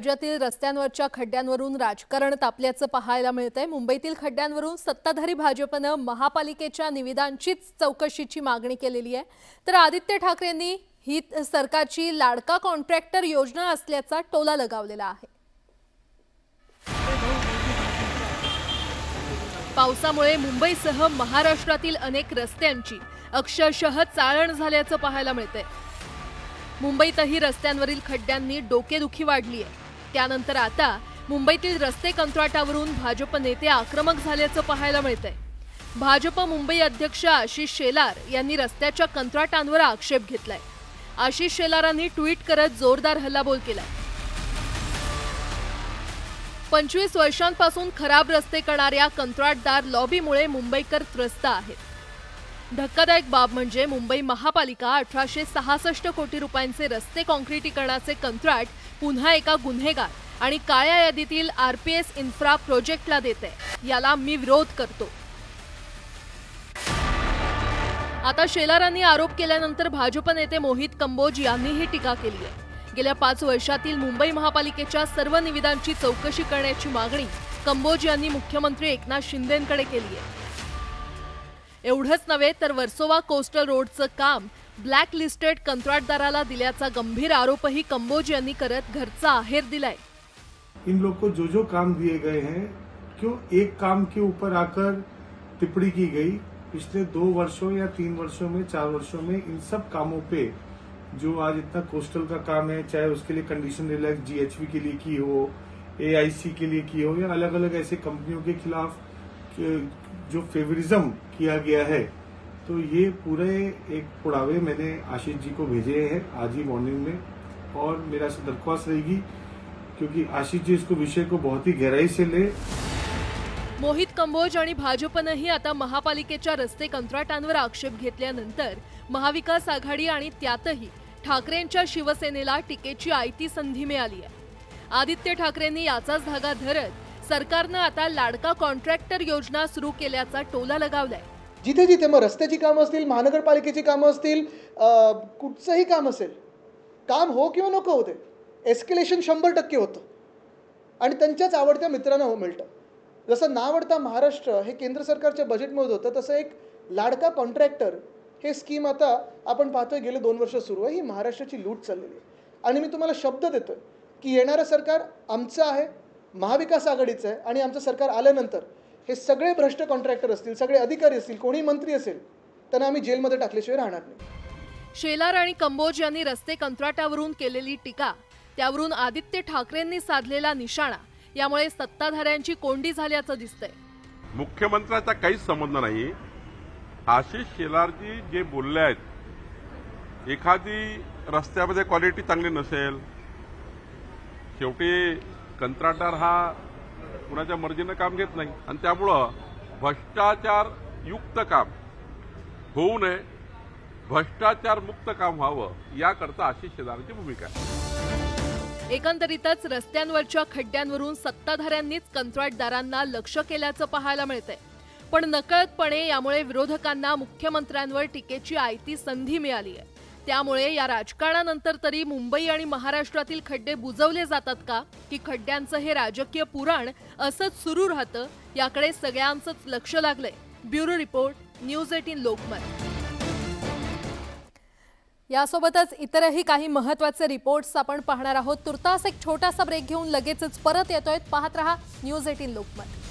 राज्यातील रस्त्यांवरच्या खड्ड्यांवरून राजकारण तापल्याचं पाहायला मिळतंय। मुंबईतील खड्ड्यांवरून सत्ताधारी भाजपनं महापालिकेच्या निविदांचीच चौकशीची मागणी केलेली आहे। तर आदित्य ठाकरेंनी ही सरकारची लाडका कॉन्ट्रॅक्टर योजना असल्याचा टोला लगावलेला आहे। पावसामुळे मुंबईसह महाराष्ट्रातील अनेक रस्त्यांची अक्षरशः चाळण झाल्याचं पाहायला मिळतंय। मुंबईतही रस्त्यांवरील खड्ड्यांनी डोकेदुखी वाढली आहे। त्यानंतर आता मुंबईतील रस्ते कंत्राटावरून भाजप नेते आक्रमक झाल्याचं पाहायला मिळतंय। भाजप मुंबई अध्यक्ष आशिष शेलार यांनी रस्त्याच्या कंत्राटांवर आक्षेप घेतलाय। आशिष शेलारांनी ट्विट करत जोरदार हल्लाबोल केलाय। 25 वर्षांपासून खराब रस्ते करणाऱ्या कंत्राटदार लॉबीमुळे मुंबईकर त्रस्त आहेत। धक्कादायक बाब म्हणजे मुंबई महापालिका 1866 कोटी रुपयांचे रस्ते काँक्रिटीकरणाचे कंत्राट पुन्हा एका गुन्हेगार आणि काळ्या यादीतील आरपीएस इन्फ्रा प्रोजेक्टला देते। याला मी विरोध करतो। आता शेलारांनी आरोप केल्यानंतर भाजप नेते मोहित कंबोज यांनीही टीका केली आहे। गेल्या 5 वर्षातील मुंबई महापालिकेच्या सर्व निविदांची चौकशी करण्याची मागणी कंबोज यांनी मुख्यमंत्री एकनाथ शिंदेंकडे केली आहे। एवढंच नव्हे तर वर्सोवा कोस्टल रोडचं काम ब्लॅक लिस्टेड कंत्राटदाराला दिल्याचा गंभीर आरोपही कंबोज यांनी करत घरचा आहेर दिलाय। इन लोग को जो काम दिए गए हैं क्यों एक काम के ऊपर आकर टिप्पणी की गई। पिछले 2 वर्षों या 3 वर्षों में 4 वर्षों में इन सब कामों पे जो आज इतना कोस्टल का काम है, चाहे उसके लिए कंडीशन रिलैक्स जीएचवी के लिए की हो, एआईसी के लिए की हो या अलग अलग ऐसे कंपनियों के खिलाफ जो फेवरिज्म किया गया है, तो ये पूरे एक पुरावे मैंने आशीष जी को भेजे हैं आज ही मॉर्निंग में। और मेरा दरख्वास्त रहेगी क्योंकि आशीष जी इसको विषय को बहुत ही गहराई से ले। मोहित कंबोज आणि भाजपनेही आता महापालिकेच्या रस्ते कंत्राटांवर आक्षेप घेतल्यानंतर महाविकास आघाडी आणि त्यातही ठाकरेंच्या शिवसेनेला टीकेची आयती संधी मिळाली आहे। आदित्य ठाकरेंनी याचाच धागा धरत सरकारनं आता लाडका कॉन्ट्रॅक्टर योजना सुरू केल्याचा टोला लगावलाय। जिथे जिथे मग रस्त्याची कामं असतील, महानगरपालिकेची कामं असतील, कुठचंही काम असेल, काम हो किंवा नको होते, एस्केलेशन 100% होतं आणि त्यांच्याच आवडत्या मित्रांना मिळतं। जसं नावडता महाराष्ट्र हे केंद्र सरकारच्या बजेटमध्ये होतं, तसं एक लाडका कॉन्ट्रॅक्टर हे स्कीम आता आपण पाहतोय गेले 2 वर्ष सुरू आहे। ही महाराष्ट्राची लूट चाललेली आहे आणि मी तुम्हाला शब्द देतोय की येणारं सरकार आमचं आहे, महाविकास आघाडीचं आहे आणि आमचं सरकार आल्यानंतर हे सगळे भ्रष्ट कॉन्ट्रॅक्टर असतील, सगळे अधिकारी असतील, कोणी मंत्री असेल, त्यांना आम्ही जेलमध्ये टाकल्याशिवाय राहणार नाही। शेलार आणि कंबोज यांनी रस्ते कंत्राटावरून केलेली टीका, त्यावरून आदित्य ठाकरेंनी साधलेला निशाणा, यामुळे सत्ताधाऱ्यांची कोंडी झाल्याचं दिसतंय। मुख्यमंत्र्याचा काहीच संबंध नाही। आशिष शेलारजी जे बोलले आहेत, एखादी रस्त्यामध्ये क्वालिटी चांगली नसेल, शेवटी कंत्राटदार हा कुणाच्या मर्जीनं काम घेत नाही आणि त्यामुळं भ्रष्टाचार युक्त काम होऊ नये, भ्रष्टाचार मुक्त काम व्हावं याकरता आशिष शेलारची भूमिका आहे। एकंदरीतच रस्त्यांवरच्या खड्ड्यांवरून सत्ताधाऱ्यांनीच कंत्राटदारांना लक्ष केल्याचं पाहायला मिळतंय। पण नकळतपणे यामुळे विरोधकांना मुख्यमंत्र्यांवर टीकेची आयती संधी मिळाली आहे। त्यामुळे या राजकारणानंतर तरी मुंबई आणि महाराष्ट्रातील खड्डे बुजवले जातात का, की खड्ड्यांचं हे राजकीय पुराण असंच सुरू राहतं, याकडे सगळ्यांचंच लक्ष लागलंय। Bureau report, news 18 Lokmat. यासोबतच इतरही काही महत्त्वाचे रिपोर्ट्स आपण पाहणार आहोत। तुर्तास एक छोटासा ब्रेक घेऊन लगेचच परत येतोय। पाहत रहा न्यूज 18 लोकमत।